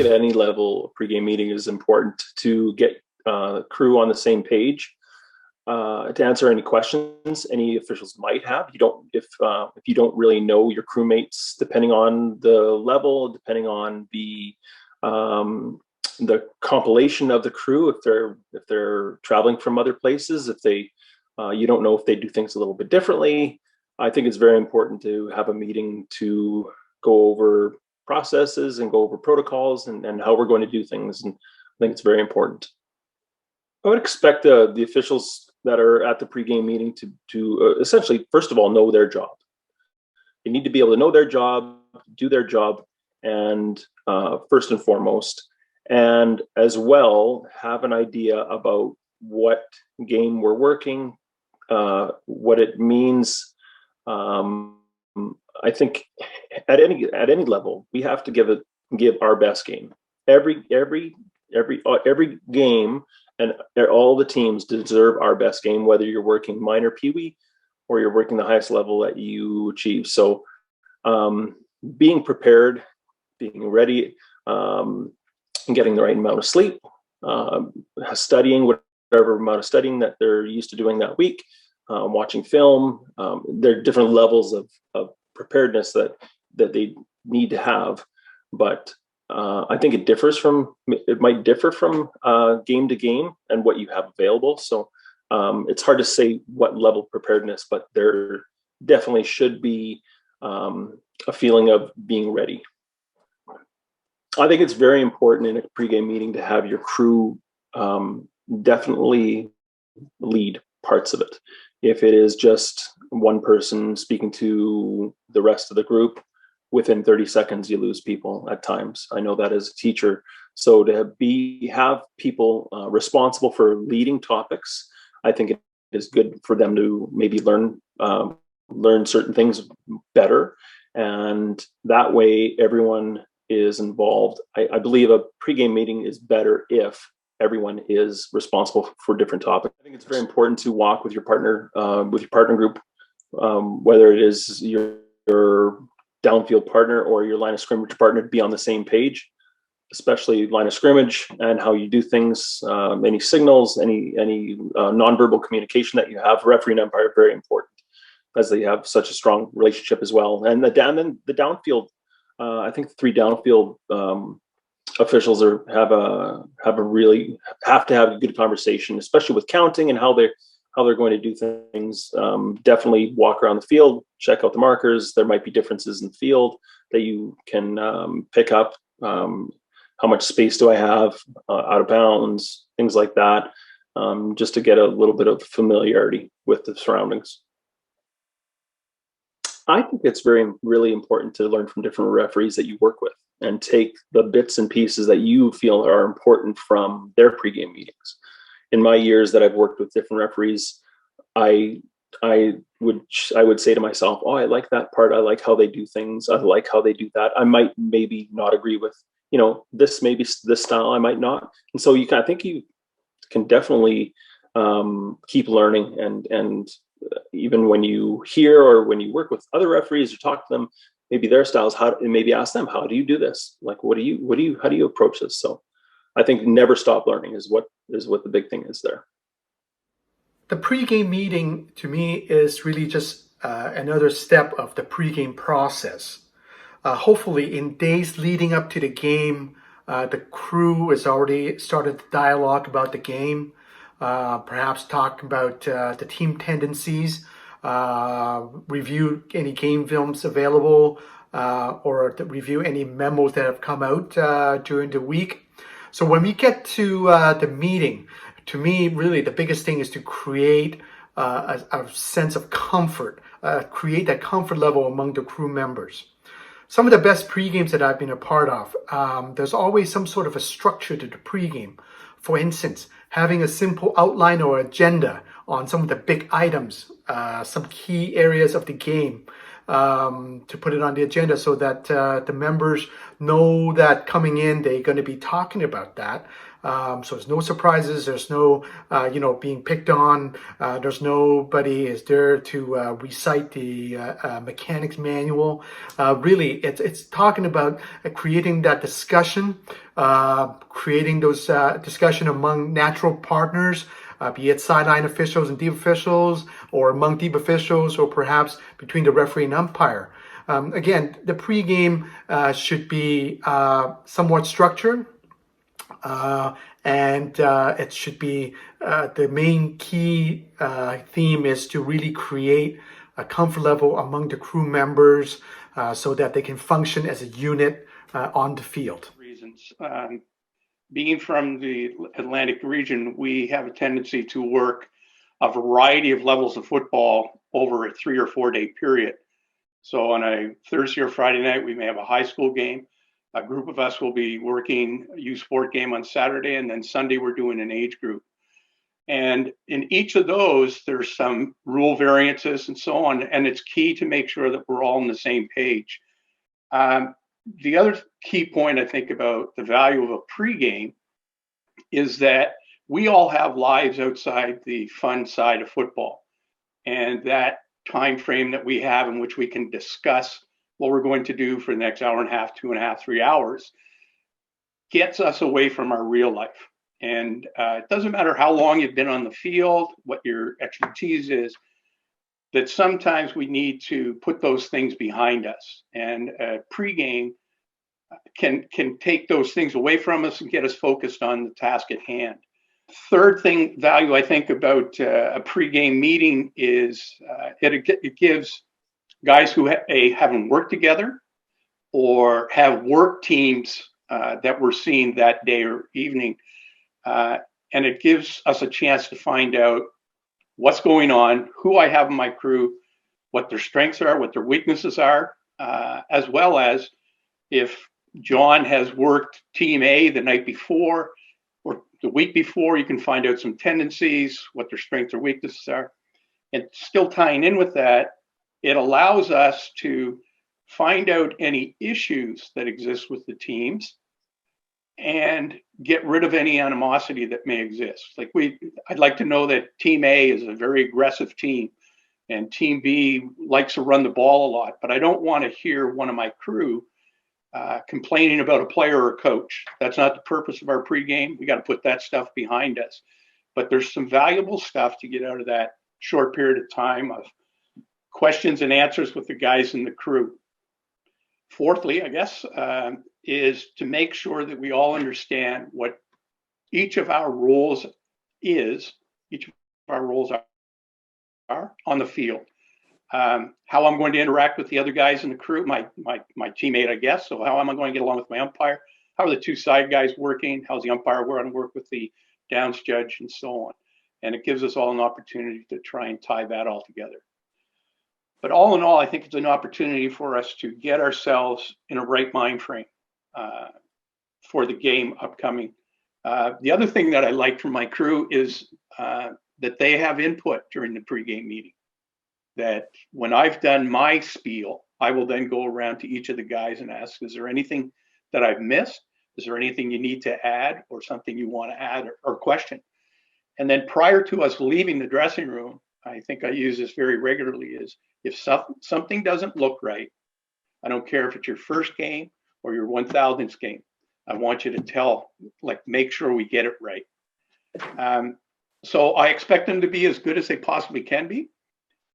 think at any level, a pregame meeting is important to get crew on the same page, to answer any questions any officials might have. If you don't really know your crewmates, depending on the level, depending on the compilation of the crew, if they're traveling from other places, if they you don't know if they do things a little bit differently. I think it's very important to have a meeting to go over processes and go over protocols and how we're going to do things. And I think it's very important. I would expect the officials that are at the pregame meeting to essentially, first of all, know their job. They need to be able to know their job, do their job, and first and foremost, and as well have an idea about what game we're working, what it means. I think at any level, we have to give our best game. Every game, and all the teams deserve our best game, whether you're working minor peewee or you're working the highest level that you achieve. So being prepared, being ready, and getting the right amount of sleep, studying whatever amount of studying that they're used to doing that week, watching film. There are different levels of preparedness that they need to have, but I think it might differ from game to game and what you have available. So it's hard to say what level of preparedness, but there definitely should be a feeling of being ready. I think it's very important in a pregame meeting to have your crew definitely lead parts of it. If it is just one person speaking to the rest of the group, within 30 seconds, you lose people at times. I know that as a teacher. So to have people responsible for leading topics, I think it is good for them to maybe learn certain things better. And that way everyone is involved. I believe a pregame meeting is better if everyone is responsible for different topics. I think it's very important to walk with your partner group, whether it is your downfield partner or your line of scrimmage partner, to be on the same page, especially line of scrimmage and how you do things, any signals, any nonverbal communication that you have. Referee and umpire are very important, as they have such a strong relationship as well. And the downfield, I think the three downfield officials have to have a good conversation, especially with counting and how they're going to do things. Definitely walk around the field, check out the markers. There might be differences in the field that you can pick up. How much space do I have out of bounds? Things like that, just to get a little bit of familiarity with the surroundings. I think it's really important to learn from different referees that you work with and take the bits and pieces that you feel are important from their pregame meetings. In my years that I've worked with different referees, I would say to myself, oh, I like that part. I like how they do things. I like how they do that. I might maybe not agree with, this style. I might not. And so I think you can definitely keep learning, and even when you hear or when you work with other referees or talk to them, maybe their styles, maybe ask them, how do you do this? Like, how do you approach this? So I think never stop learning is what the big thing is there. The pregame meeting to me is really just another step of the pregame process. Hopefully in days leading up to the game, the crew has already started the dialogue about the game, perhaps talk about the team tendencies, review any game films available, or to review any memos that have come out during the week. So when we get to the meeting, to me, really the biggest thing is to create a sense of comfort, create that comfort level among the crew members. Some of the best pregames that I've been a part of, there's always some sort of a structure to the pregame. For instance, having a simple outline or agenda on some of the big items, some key areas of the game, to put it on the agenda so that the members know that coming in, they're going to be talking about that. So there's no surprises. There's no, being picked on. There's nobody is there to recite the mechanics manual. Really, it's talking about creating that discussion, creating those discussion among natural partners, be it sideline officials and deep officials, or among deep officials, or perhaps between the referee and umpire. Again, the pregame should be somewhat structured, and it should be the main key theme is to really create a comfort level among the crew members so that they can function as a unit on the field. Reasons. Being from the Atlantic region, we have a tendency to work a variety of levels of football over a 3 or 4 day period. So on a Thursday or Friday night, we may have a high school game. A group of us will be working a youth sport game on Saturday, and then Sunday we're doing an age group. And in each of those, there's some rule variances and so on, and it's key to make sure that we're all on the same page. The other key point I think about the value of a pregame is that we all have lives outside the fun side of football, and that time frame that we have in which we can discuss what we're going to do for the next hour and a half, 2.5, 3 hours gets us away from our real life. And it doesn't matter how long you've been on the field, what your expertise is, that sometimes we need to put those things behind us. And pregame can take those things away from us and get us focused on the task at hand. Third value I think about a pregame meeting is it gives guys who haven't worked together or have work teams that we're seeing that day or evening, and it gives us a chance to find out what's going on, who I have in my crew, what their strengths are, what their weaknesses are, as well as if John has worked team A the night before or the week before, you can find out some tendencies, what their strengths or weaknesses are. And still tying in with that, it allows us to find out any issues that exist with the teams and get rid of any animosity that may exist. I'd like to know that team A is a very aggressive team and team B likes to run the ball a lot, but I don't want to hear one of my crew complaining about a player or coach. That's not the purpose of our pregame. We got to put that stuff behind us. But there's some valuable stuff to get out of that short period of time of questions and answers with the guys in the crew. Fourthly, I guess, is to make sure that we all understand what each of our roles are on the field. How I'm going to interact with the other guys in the crew, my teammate, I guess. So how am I going to get along with my umpire? How are the two side guys working? How's the umpire going to work with the downs judge and so on? And it gives us all an opportunity to try and tie that all together. But all in all, I think it's an opportunity for us to get ourselves in a right mind frame for the game upcoming. The other thing that I like from my crew is that they have input during the pregame meeting. That when I've done my spiel, I will then go around to each of the guys and ask, is there anything that I've missed? Is there anything you need to add or something you want to add or question? And then prior to us leaving the dressing room, I think I use this very regularly, is if something doesn't look right, I don't care if it's your first game or your 1000th game, I want you to make sure we get it right. So I expect them to be as good as they possibly can be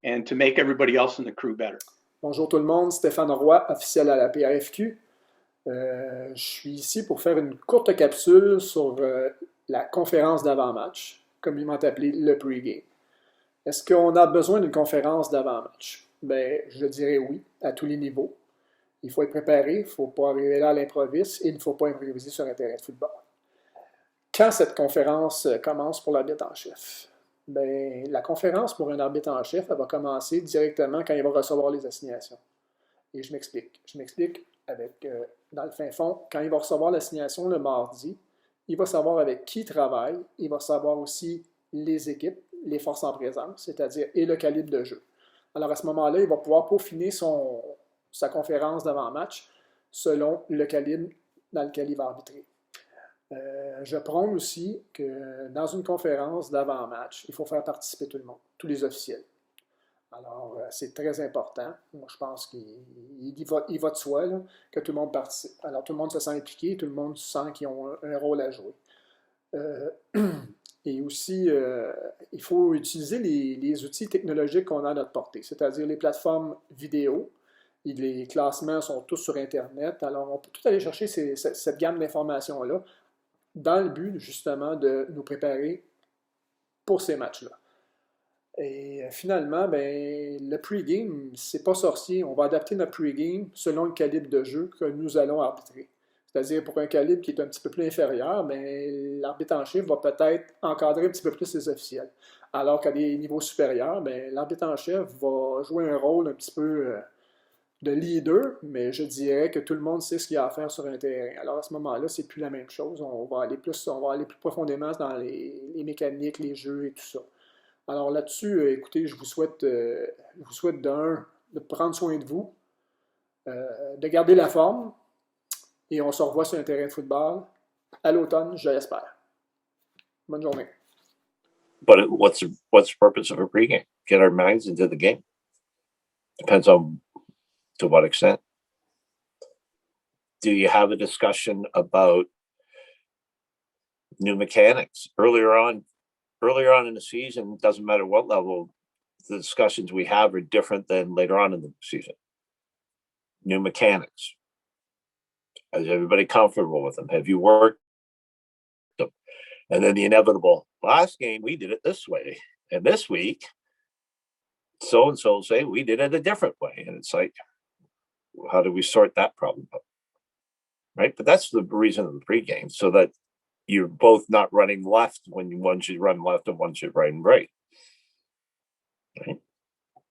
and to make everybody else in the crew better. Bonjour tout le monde, Stéphane Roy, officiel à la PAFQ. Je suis ici pour faire une courte capsule sur la conférence d'avant-match, communément appelée le pregame. Est-ce qu'on a besoin d'une conférence d'avant-match? Bien, je dirais oui, à tous les niveaux. Il faut être préparé, il ne faut pas arriver là à l'improviste et il ne faut pas improviser sur un terrain de football. Quand cette conférence commence pour l'arbitre en chef? Bien, la conférence pour un arbitre en chef, elle va commencer directement quand il va recevoir les assignations. Et je m'explique. Je m'explique avec, dans le fin fond, quand il va recevoir l'assignation le mardi, il va savoir avec qui il travaille, il va savoir aussi les équipes, les forces en présence, c'est-à-dire et le calibre de jeu. Alors à ce moment-là, il va pouvoir peaufiner sa conférence d'avant-match selon le calibre dans lequel il va arbitrer. Je prône aussi que dans une conférence d'avant-match, il faut faire participer tout le monde, tous les officiels. Alors, c'est très important. Moi, je pense qu'il va de soi là, que tout le monde participe. Alors, tout le monde se sent impliqué, tout le monde sent qu'ils ont un rôle à jouer. Euh, et aussi, il faut utiliser les outils technologiques qu'on a à notre portée, c'est-à-dire les plateformes vidéo. Les classements sont tous sur Internet. Alors, on peut tout aller chercher cette gamme d'informations-là dans le but, justement, de nous préparer pour ces matchs-là. Et finalement, ben, le pregame, c'est pas sorcier. On va adapter notre pregame selon le calibre de jeu que nous allons arbitrer. C'est-à-dire pour un calibre qui est un petit peu plus inférieur, ben, l'arbitre en chef va peut-être encadrer un petit peu plus les officiels. Alors qu'à des niveaux supérieurs, ben, l'arbitre en chef va jouer un rôle un petit peu de leader, mais je dirais que tout le monde sait ce qu'il y a à faire sur un terrain. Alors à ce moment-là, c'est plus la même chose. On va aller plus profondément dans les mécaniques, les jeux et tout ça. Alors là-dessus, écoutez, je vous souhaite de prendre soin de vous, de garder la forme, et on se revoit sur un terrain de football à l'automne, je l'espère. Bonne journée. But what's the purpose of a pregame? Get our minds into the game. Depends on to what extent. Do you have a discussion about new mechanics earlier on in the season? Doesn't matter what level, the discussions we have are different than later on in the season. New mechanics. Is everybody comfortable with them? Have you worked them? And then the inevitable, last game we did it this way, and this week so and so say we did it a different way, and it's like, how do we sort that problem out? Right? But that's the reason of the pregame, so that you're both not running left when one should run left and one should run right. Right?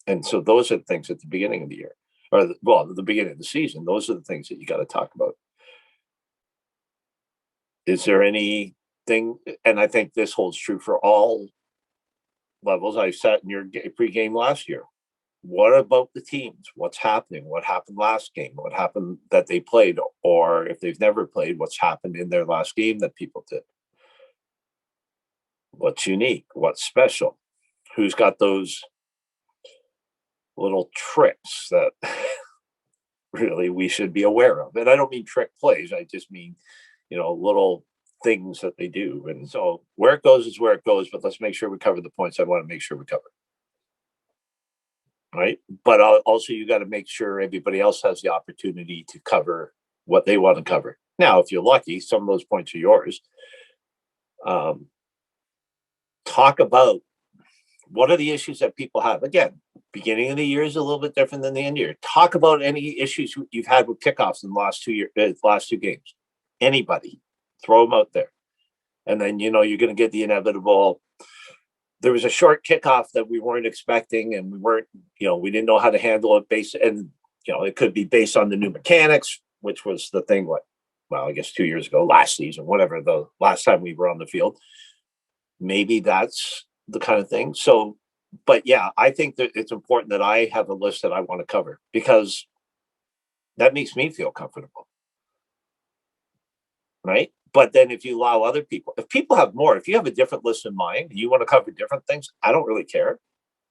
And so those are the things at the beginning of the year, or at the beginning of the season. Those are the things that you got to talk about. Is there anything, and I think this holds true for all levels. I sat in your pregame last year. What about the teams? What's happening? What happened last game? What happened that they played? Or if they've never played, what's happened in their last game that people did? What's unique? What's special? Who's got those little tricks that really we should be aware of? And I don't mean trick plays. I just mean, little things that they do. And so where it goes is where it goes, but let's make sure we cover the points I want to make sure we cover. Right. But also you got to make sure everybody else has the opportunity to cover what they want to cover. Now, if you're lucky, some of those points are yours. Talk about what are the issues that people have. Again, beginning of the year is a little bit different than the end of the year. Talk about any issues you've had with kickoffs in the last two games. Anybody, throw them out there. And then, you're going to get the inevitable. There was a short kickoff that we weren't expecting, and we didn't know how to handle it it could be based on the new mechanics, which was the thing, I guess 2 years ago, last season, whatever, the last time we were on the field. Maybe that's the kind of thing. So, but yeah, I think that it's important that I have a list that I want to cover, because that makes me feel comfortable. Right? But then if you allow other people, if people have more, if you have a different list in mind, and you want to cover different things, I don't really care,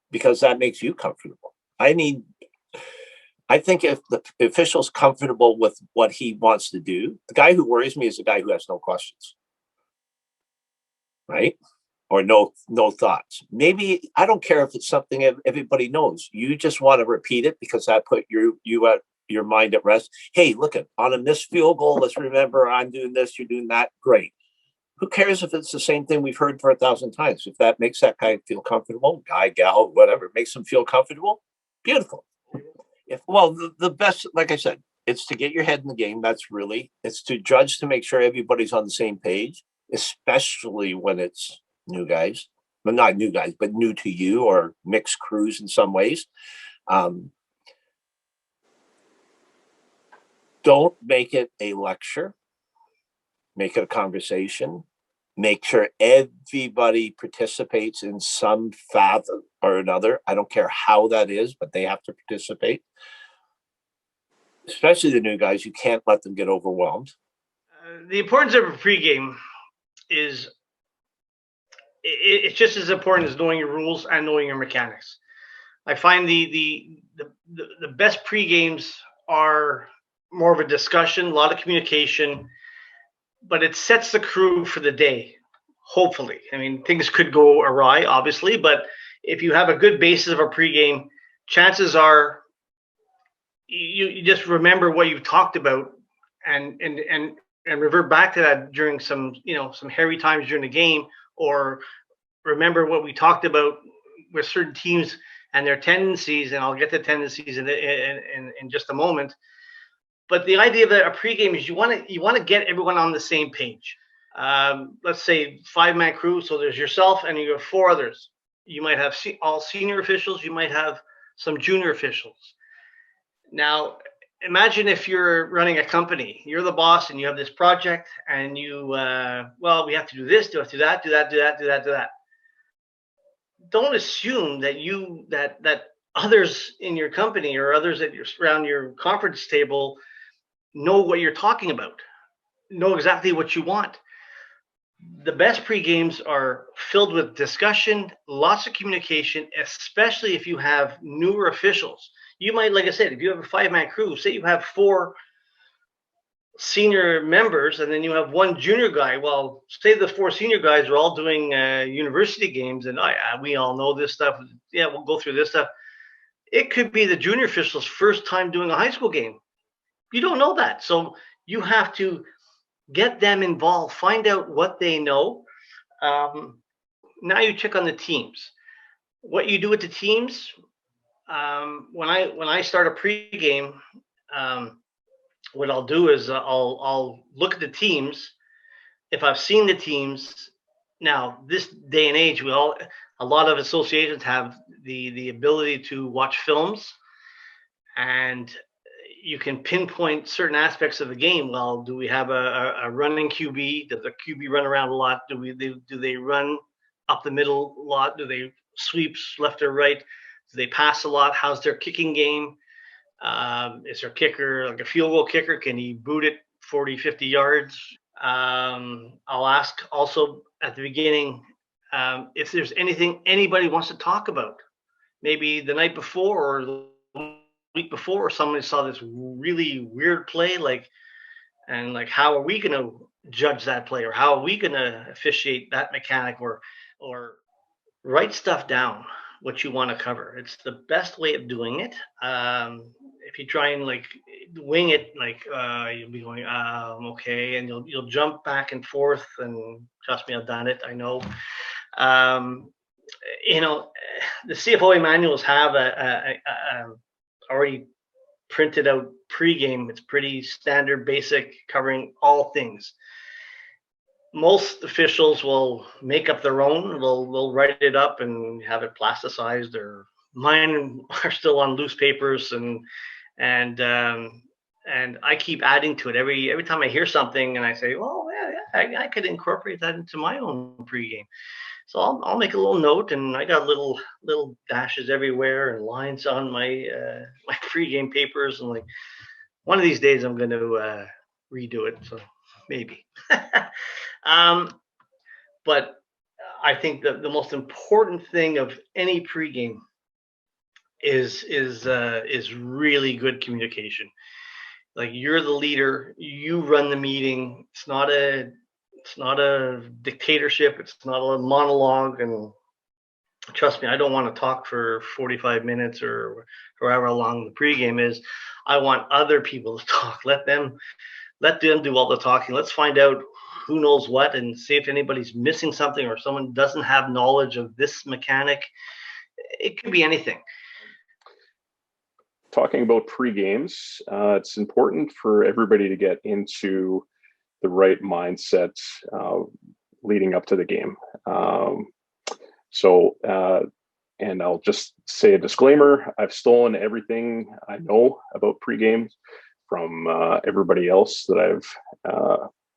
because that makes you comfortable. I think if the official's comfortable with what he wants to do, the guy who worries me is the guy who has no questions. Right? Or no thoughts. Maybe I don't care if it's something everybody knows. You just want to repeat it because that put you at your mind at rest. Hey, look, on a missed field goal, let's remember I'm doing this, you're doing that. Great. Who cares if it's the same thing we've heard for 1,000 times? If that makes that guy feel comfortable, guy, gal, whatever, makes them feel comfortable, beautiful. The best, like I said, it's to get your head in the game. It's to judge, to make sure everybody's on the same page, especially when it's new guys. Well, not new guys, but new to you, or mixed crews in some ways. Don't make it a lecture. Make it a conversation. Make sure everybody participates in some fathom or another. I don't care how that is, but they have to participate. Especially the new guys. You can't let them get overwhelmed. The importance of a pregame is it's just as important as knowing your rules and knowing your mechanics. I find the best pre-games are more of a discussion, a lot of communication, but it sets the crew for the day. Hopefully, I mean, things could go awry, obviously, but if you have a good basis of a pregame, chances are you just remember what you've talked about and revert back to that during some hairy times during the game, or remember what we talked about with certain teams and their tendencies, and I'll get to tendencies in just a moment. But the idea of a pregame is you want to get everyone on the same page. Let's say 5-man crew, so there's yourself and you have 4 others. You might have all senior officials, you might have some junior officials. Now, imagine if you're running a company, you're the boss and you have this project and you, we have to do this, do that. Don't assume that others in your company or others that you're around your conference table know what you're talking about, know exactly what you want. The best pre-games are filled with discussion, lots of communication, especially if you have newer officials. You might, like I said, if you have a 5-man crew, say you have 4 senior members and then you have 1 junior guy. Well, say the 4 senior guys are all doing university games and we all know this stuff. Yeah, we'll go through this stuff. It could be the junior official's first time doing a high school game. You don't know that. So you have to get them involved, find out what they know. Now you check on the teams. What you do with the teams, when I start a pregame, what I'll do is I'll look at the teams. If I've seen the teams, now this day and age, a lot of associations have the ability to watch films, and you can pinpoint certain aspects of the game. Well, do we have a running QB? Does the QB run around a lot? Do they run up the middle a lot? Do they sweeps left or right? Do they pass a lot? How's their kicking game? Is their kicker like a field goal kicker? Can he boot it 40, 50 yards? I'll ask also at the beginning if there's anything anybody wants to talk about. Maybe the night before or the week before, somebody saw this really weird play, and how are we going to judge that play, or how are we going to officiate that mechanic, or write stuff down, what you want to cover. It's the best way of doing it. If you try and wing it, you'll be going, okay, and you'll jump back and forth. And trust me, I've done it. I know. The CFOA manuals have a already printed out pregame. It's pretty standard, basic, covering all things. Most officials will make up their own. They'll write it up and have it plasticized, or mine are still on loose papers, and I keep adding to it every time I hear something, and I say, well, yeah, I could incorporate that into my own pregame. So I'll make a little note, and I got little dashes everywhere and lines on my my pregame papers, and one of these days I'm going to redo it. So maybe. But I think the most important thing of any pregame is really good communication. You're the leader, you run the meeting. It's not a dictatorship. It's not a monologue. And trust me, I don't want to talk for 45 minutes or however long the pregame is. I want other people to talk. Let them do all the talking. Let's find out who knows what, and see if anybody's missing something, or someone doesn't have knowledge of this mechanic. It could be anything. Talking about pre-games, it's important for everybody to get into the right mindset leading up to the game. And I'll just say a disclaimer: I've stolen everything I know about pre-games from everybody else that I've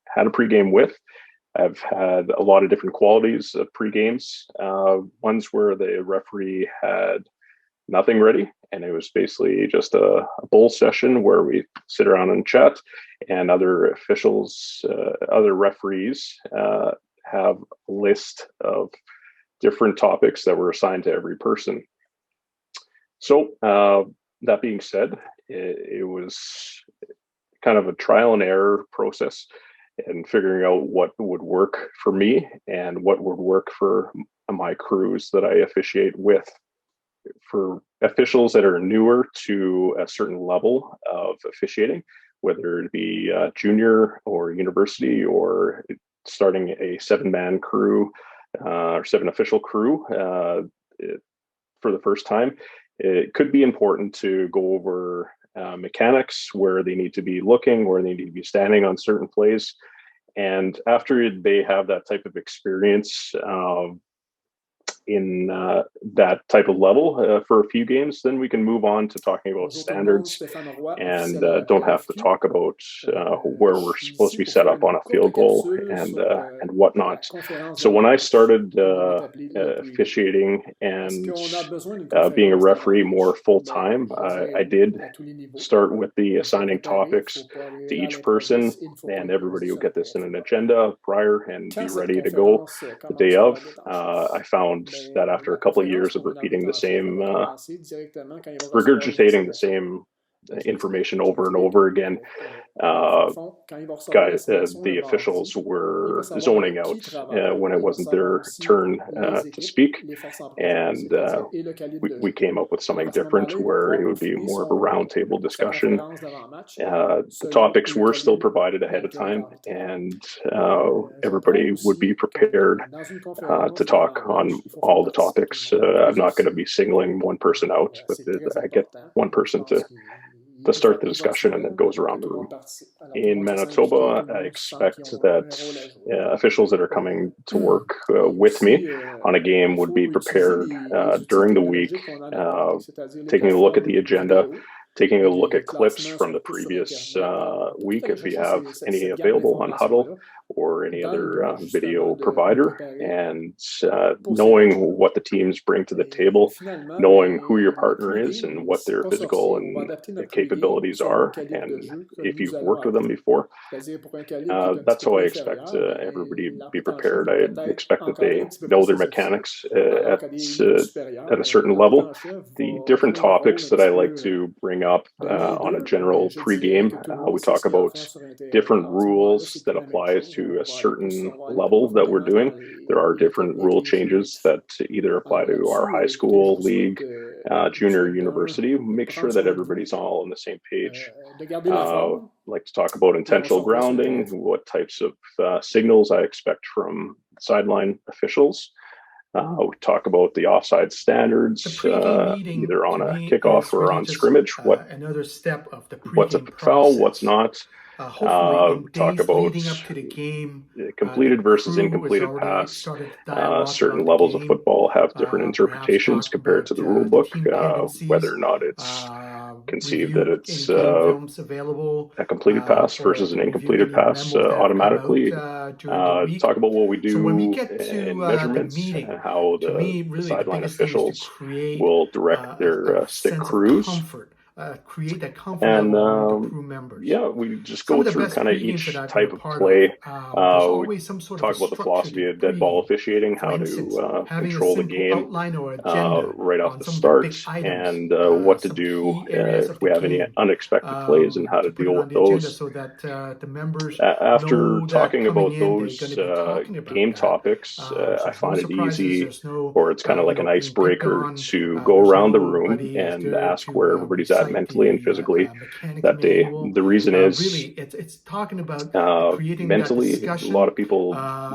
had a pregame with. I've had a lot of different qualities of pre-games. Ones where the referee had nothing ready. And it was basically just a bull session where we sit around and chat, and other officials, other referees have a list of different topics that were assigned to every person. So that being said, it was kind of a trial and error process and figuring out what would work for me and what would work for my crews that I officiate with. For officials that are newer to a certain level of officiating, whether it be junior or university or starting a 7-man crew or 7 official crew for the first time, it could be important to go over mechanics, where they need to be looking, where they need to be standing on certain plays. And after they have that type of experience in that type of level for a few games, then we can move on to talking about standards and don't have to talk about where we're supposed to be set up on a field goal and whatnot. So when I started officiating and being a referee more full time, I did start with the assigning topics to each person, and everybody will get this in an agenda prior and be ready to go the day of. I found that after a couple of years of repeating the same, regurgitating the same information over and over again, the officials were zoning out when it wasn't their turn to speak, and we came up with something different where it would be more of a roundtable discussion. The topics were still provided ahead of time, and everybody would be prepared to talk on all the topics. I'm not going to be singling one person out, but I get one person to start the discussion, and then goes around the room. In Manitoba, I expect that officials that are coming to work with me on a game would be prepared during the week, taking a look at the agenda, taking a look at clips from the previous week if we have any available on Huddle or any other video provider, and knowing what the teams bring to the table, knowing who your partner is and what their physical and capabilities are, and if you've worked with them before. That's how I expect everybody to be prepared. I expect that they know their mechanics at a certain level. The different topics that I like to bring up on a general pregame, we talk about different rules that apply to a certain level that we're doing. There are different rule changes that either apply to our high school league, junior university. Make sure that everybody's all on the same page. Like to talk about intentional grounding, what types of signals I expect from sideline officials. We talk about the offside standards, either on a kickoff or on scrimmage. Another step of the what's a foul, what's not. Talk about completed versus incomplete pass. Certain levels of football have different interpretations compared to the rule book, whether or not it's conceived that it's a completed pass versus an incompleted pass automatically. Talk about what we do in measurements and how the sideline officials will direct their stick crews. Create that comfort level among the crew members. Yeah, we just go through kind of each type of play. We talk about the philosophy of dead ball officiating, how to control the game right off the start, and what to do if we have any unexpected plays and how to deal with those. After talking about those game topics, I find it easy, or it's kind of like an icebreaker, to go around the room and ask where everybody's at mentally and physically that day. The reason is it's talking about mentally, a lot of people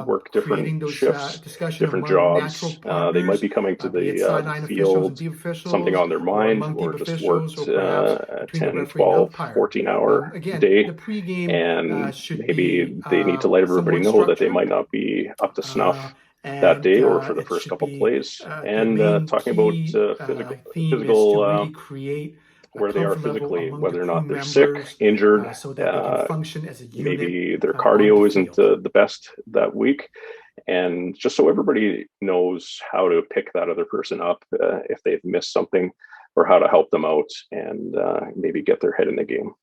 work different shifts, different jobs. They might be coming to the field, something on their mind, or just worked a 10, 12, 14-hour day, and maybe they need to let everybody know that they might not be up to snuff that day or for the first couple plays, and talking about physical where they are physically, whether or not they're sick, injured, maybe their cardio isn't the best that week, and just so everybody knows how to pick that other person up if they've missed something or how to help them out and maybe get their head in the game.